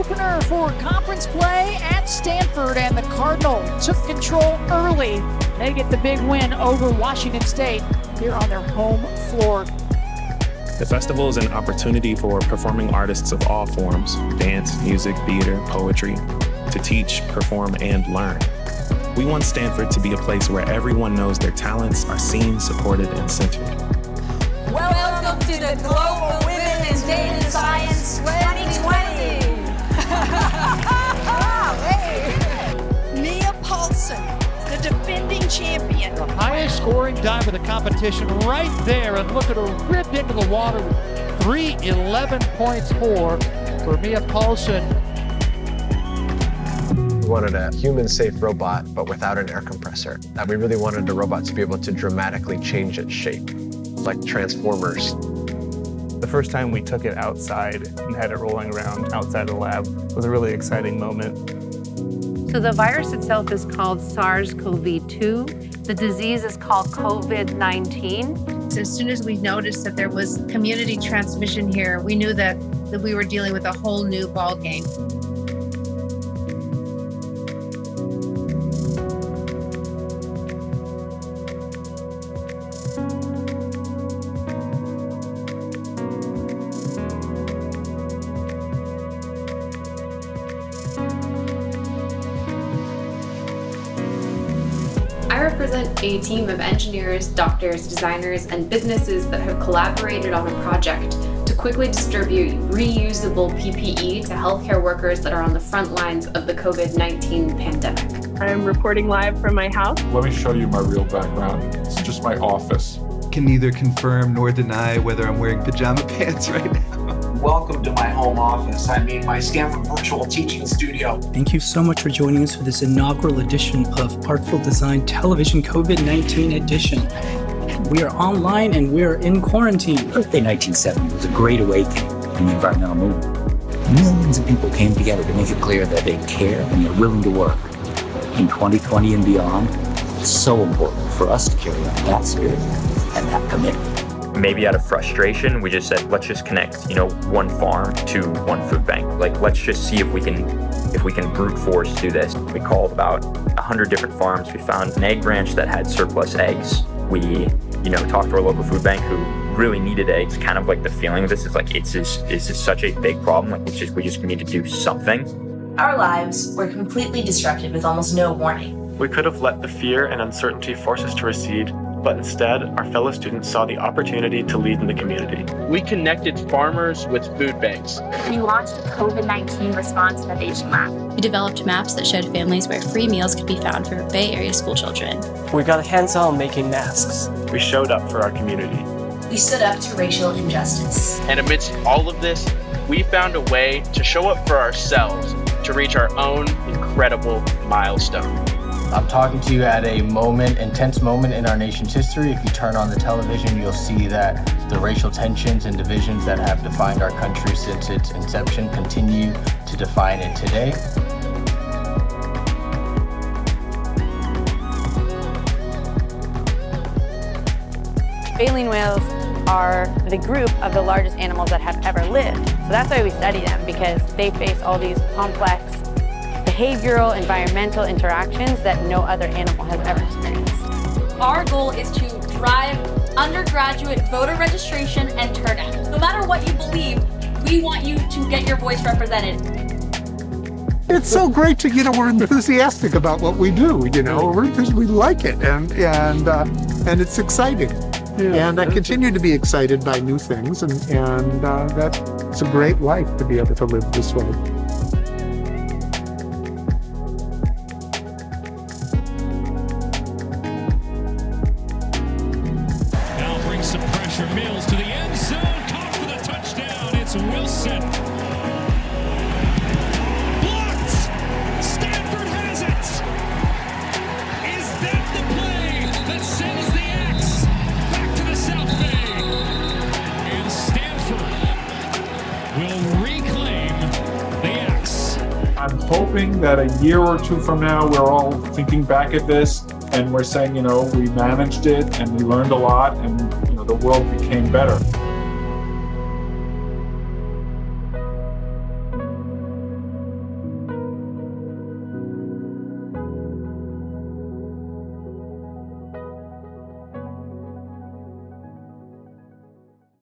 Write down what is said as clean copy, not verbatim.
opener for conference play at Stanford, and the Cardinals took control early. They get the big win over Washington State here on their home floor. The festival is an opportunity for performing artists of all forms, dance, music, theater, poetry, to teach, perform, and learn. We want Stanford to be a place where everyone knows their talents are seen, supported, and centered. Welcome to the Global Women in Data Science 2020! Mia Paulson, the defending champion. The highest scoring dive of the competition right there, and look at her rip into the water. 3:11.4 for Mia Paulson. We wanted a human-safe robot, but without an air compressor. We really wanted a robot to be able to dramatically change its shape, like Transformers. The first time we took it outside and had it rolling around outside the lab was a really exciting moment. So the virus itself is called SARS-CoV-2. The disease is called COVID-19. As soon as we noticed that there was community transmission here, we knew that we were dealing with a whole new ballgame. I represent a team of engineers, doctors, designers, and businesses that have collaborated on a project to quickly distribute reusable PPE to healthcare workers that are on the front lines of the COVID-19 pandemic. I'm reporting live from my house. Let me show you my real background. It's just my office. Can neither confirm nor deny whether I'm wearing pajama pants right now. Welcome to my home office. I mean, my Stanford virtual teaching studio. Thank you so much for joining us for this inaugural edition of Artful Design Television COVID-19 edition. We are online and we're in quarantine. Birthday 1970 was a great awakening in the environmental movement. Millions of people came together to make it clear that they care and they're willing to work. In 2020 and beyond, it's so important for us to carry on that spirit and that commitment. Maybe out of frustration, we just said, let's just connect, one farm to one food bank. Let's just see if we can brute force do this. We called about 100 different farms. We found an egg ranch that had surplus eggs. We, talked to our local food bank who really needed eggs. Kind of like the feeling of this is like, it's just such a big problem. We just need to do something. Our lives were completely disrupted with almost no warning. We could have let the fear and uncertainty force us to recede, but instead, our fellow students saw the opportunity to lead in the community. We connected farmers with food banks. We launched a COVID-19 response innovation lab. We developed maps that showed families where free meals could be found for Bay Area school children. We got hands-on making masks. We showed up for our community. We stood up to racial injustice. And amidst all of this, we found a way to show up for ourselves to reach our own incredible milestone. I'm talking to you at a intense moment in our nation's history. If you turn on the television, you'll see that the racial tensions and divisions that have defined our country since its inception continue to define it today. Baleen whales are the group of the largest animals that have ever lived. So that's why we study them, because they face all these complex behavioral, environmental interactions that no other animal has ever experienced. Our goal is to drive undergraduate voter registration and turnout. No matter what you believe, we want you to get your voice represented. It's so great to, we're enthusiastic about what we do, because we like it and it's exciting. Yeah, and I continue to be excited by new things, and that's a great life to be able to live this way. Wilson. Blocked! Stanford has it! Is that the play that sends the Axe back to the South Bay? And Stanford will reclaim the Axe. I'm hoping that a year or two from now, we're all thinking back at this and we're saying, we managed it and we learned a lot and, the world became better.